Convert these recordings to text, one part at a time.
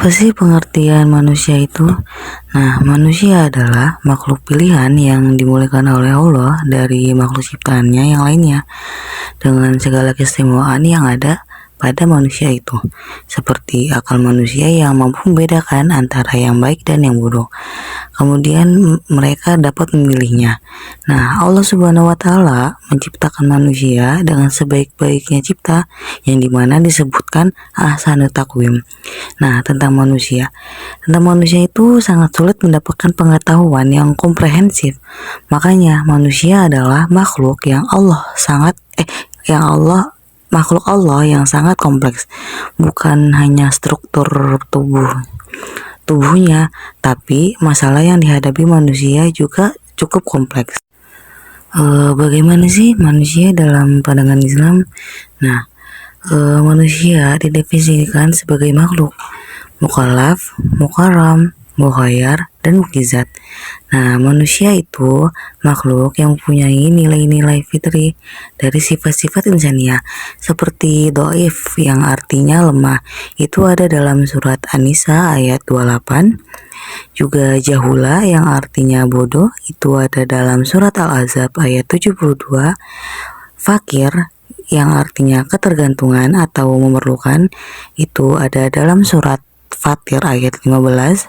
Apa sih pengertian manusia itu? Nah, manusia adalah makhluk pilihan yang dimulihkan oleh Allah dari makhluk ciptaannya yang lainnya, dengan segala keistimewaan yang ada pada manusia itu, seperti akal manusia yang mampu membedakan antara yang baik dan yang buruk. Kemudian mereka dapat memilihnya. Nah, Allah Subhanahu wa Ta'ala menciptakan manusia dengan sebaik-baiknya cipta, yang dimana disebutkan ahsanut taqwim. Nah, tentang manusia itu sangat sulit mendapatkan pengetahuan yang komprehensif. Makanya manusia adalah makhluk yang makhluk Allah yang sangat kompleks, bukan hanya struktur tubuhnya, tapi masalah yang dihadapi manusia juga cukup kompleks. Bagaimana sih manusia dalam pandangan Islam? Nah, manusia didefinisikan sebagai makhluk mukallaf, mukarram, mukhayyar, dan mukjizat. Nah, manusia itu makhluk yang mempunyai nilai-nilai fitri dari sifat-sifat insaniah, seperti dhaif yang artinya lemah, itu ada dalam surat An-Nisa ayat 28. Juga jahula yang artinya bodoh, itu ada dalam surat Al-Ahzab ayat 72. Fakir yang artinya ketergantungan atau memerlukan, itu ada dalam surat Fatir ayat 15.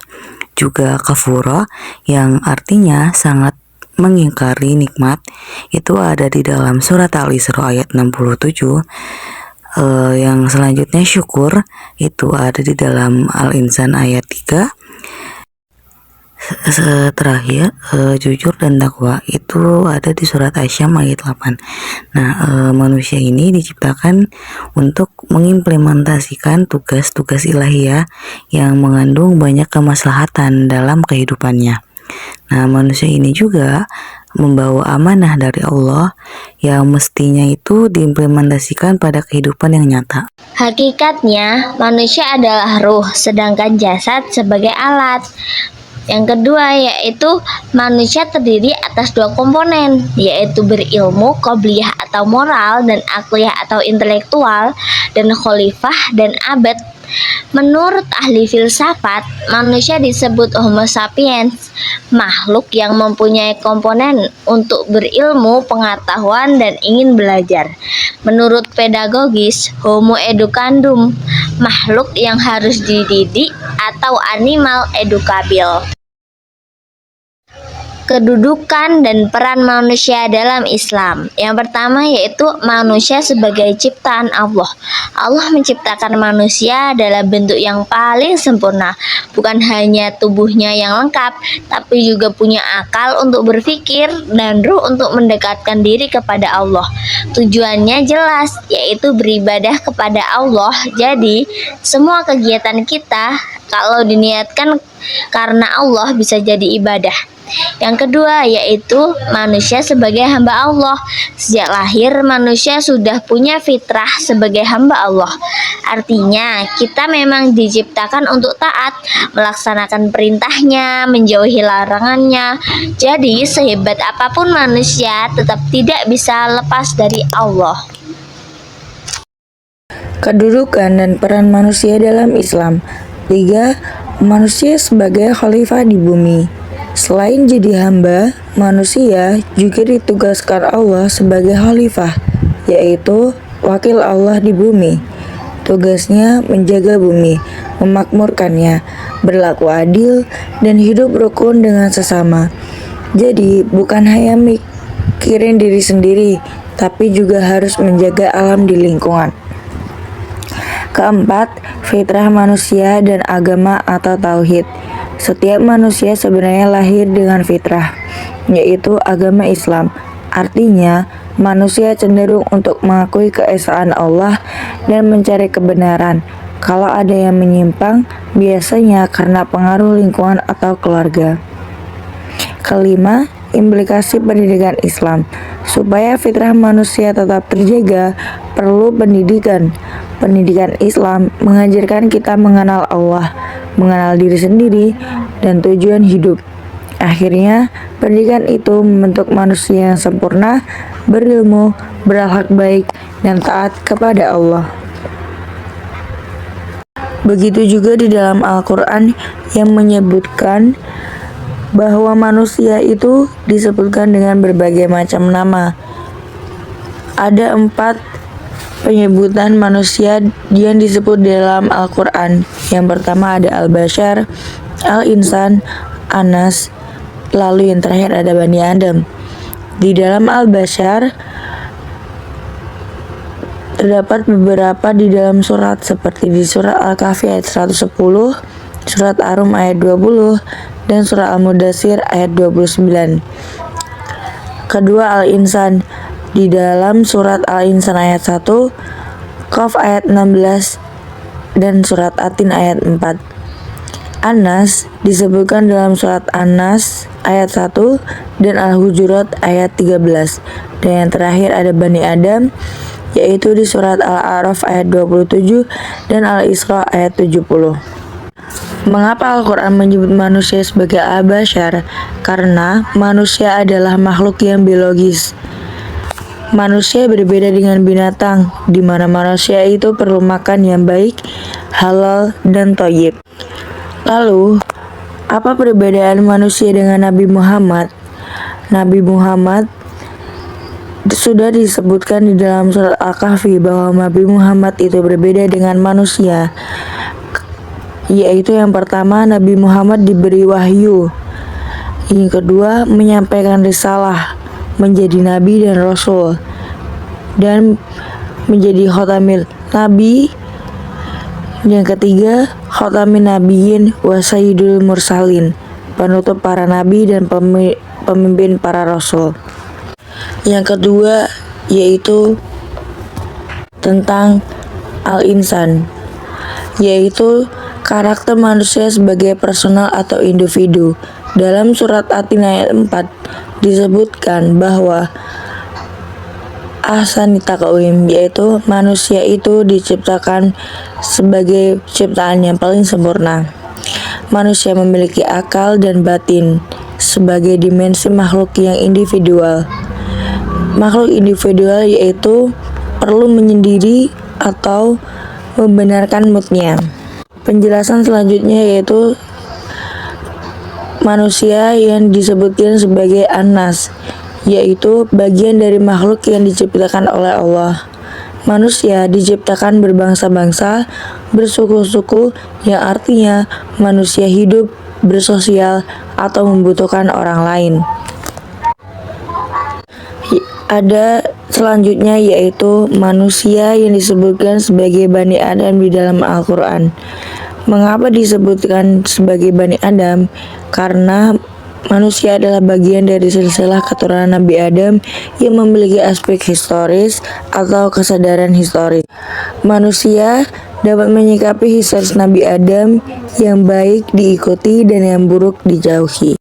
Juga kafura yang artinya sangat mengingkari nikmat, itu ada di dalam surat Al-Isra ayat 67. Yang selanjutnya syukur, itu ada di dalam Al-Insan ayat 3. Terakhir jujur dan takwa, itu ada di surat Asyam ayat 8. Nah, manusia ini diciptakan untuk mengimplementasikan tugas-tugas ilahiyah yang mengandung banyak kemaslahatan dalam kehidupannya. Nah, manusia ini juga membawa amanah dari Allah yang mestinya itu diimplementasikan pada kehidupan yang nyata. Hakikatnya, manusia adalah ruh, sedangkan jasad sebagai alat. Yang kedua yaitu manusia terdiri atas dua komponen, yaitu berilmu, qobliyah atau moral, dan akliyah atau intelektual, dan khalifah dan abad. Menurut ahli filsafat, manusia disebut Homo sapiens, makhluk yang mempunyai komponen untuk berilmu, pengetahuan, dan ingin belajar. Menurut pedagogis, Homo educandum, makhluk yang harus dididik atau animal edukabil. Kedudukan dan peran manusia dalam Islam. Yang pertama yaitu manusia sebagai ciptaan Allah. Allah menciptakan manusia dalam bentuk yang paling sempurna. Bukan hanya tubuhnya yang lengkap, tapi juga punya akal untuk berpikir dan ruh untuk mendekatkan diri kepada Allah. Tujuannya jelas, yaitu beribadah kepada Allah. Jadi, semua kegiatan kita kalau diniatkan karena Allah bisa jadi ibadah. Yang kedua yaitu manusia sebagai hamba Allah. Sejak lahir manusia sudah punya fitrah sebagai hamba Allah. Artinya kita memang diciptakan untuk taat, melaksanakan perintahnya, menjauhi larangannya. Jadi sehebat apapun manusia tetap tidak bisa lepas dari Allah. Kedudukan dan peran manusia dalam Islam. 3. Manusia sebagai khalifah di bumi. Selain jadi hamba, manusia juga ditugaskan Allah sebagai khalifah, yaitu wakil Allah di bumi. Tugasnya menjaga bumi, memakmurkannya, berlaku adil, dan hidup rukun dengan sesama. Jadi, bukan hanya mikirin diri sendiri, tapi juga harus menjaga alam di lingkungan. Keempat, fitrah manusia dan agama atau tauhid. Setiap manusia sebenarnya lahir dengan fitrah, yaitu agama Islam. Artinya, manusia cenderung untuk mengakui keesaan Allah dan mencari kebenaran. Kalau ada yang menyimpang, biasanya karena pengaruh lingkungan atau keluarga. Kelima, implikasi pendidikan Islam. Supaya fitrah manusia tetap terjaga, perlu pendidikan. Pendidikan Islam mengajarkan kita mengenal Allah, mengenal diri sendiri, dan tujuan hidup. Akhirnya, pendidikan itu membentuk manusia yang sempurna, berilmu, berakhlak baik, dan taat kepada Allah. Begitu juga di dalam Al-Quran yang menyebutkan bahwa manusia itu disebutkan dengan berbagai macam nama. Ada 4 penyebutan manusia yang disebut dalam Al-Quran. Yang pertama ada Al-Bashar, Al-Insan, Anas, lalu yang terakhir ada Bani Adam. Di dalam Al-Bashar terdapat beberapa di dalam surat seperti di surat Al-Kahfi ayat 110, surat Ar-Rum ayat 20, dan surat Al-Mudaththir ayat 29. Kedua Al-Insan di dalam surat Al-Insan ayat 1, Qaf ayat 16, dan surat Atin ayat 4. Anas disebutkan dalam surat Anas ayat 1 dan Al-Hujurat ayat 13. Dan yang terakhir ada Bani Adam, yaitu di surat Al-A'raf ayat 27 dan Al-Isra ayat 70. Mengapa Al-Quran menyebut manusia sebagai Al-Bashar? Karena manusia adalah makhluk yang biologis. Manusia berbeda dengan binatang, di mana manusia itu perlu makan yang baik, halal, dan thayyib. Lalu, apa perbedaan manusia dengan Nabi Muhammad? Nabi Muhammad sudah disebutkan di dalam surat Al-Kahfi bahwa Nabi Muhammad itu berbeda dengan manusia. Yaitu yang pertama, Nabi Muhammad diberi wahyu. Yang kedua, menyampaikan risalah, menjadi nabi dan rasul, dan menjadi khotamil nabi. Yang ketiga, khotamin nabiyyin wa sayyidul mursalin, penutup para nabi dan pemimpin para rasul. Yang kedua yaitu tentang Al-Insan, yaitu karakter manusia sebagai personal atau individu. Dalam surat Atin ayat 4 disebutkan bahwa ahsani taqwim, yaitu manusia itu diciptakan sebagai ciptaan yang paling sempurna. Manusia memiliki akal dan batin sebagai dimensi makhluk yang individual. Makhluk individual yaitu perlu menyendiri atau membenarkan moodnya. Penjelasan selanjutnya yaitu manusia yang disebutkan sebagai Anas, yaitu bagian dari makhluk yang diciptakan oleh Allah. Manusia diciptakan berbangsa-bangsa, bersuku-suku, yang artinya manusia hidup, bersosial, atau membutuhkan orang lain. Ada selanjutnya yaitu manusia yang disebutkan sebagai Bani Adam di dalam Al-Quran. Mengapa disebutkan sebagai Bani Adam? Karena manusia adalah bagian dari silsilah keturunan Nabi Adam yang memiliki aspek historis atau kesadaran historis. Manusia dapat menyikapi historis Nabi Adam yang baik diikuti dan yang buruk dijauhi.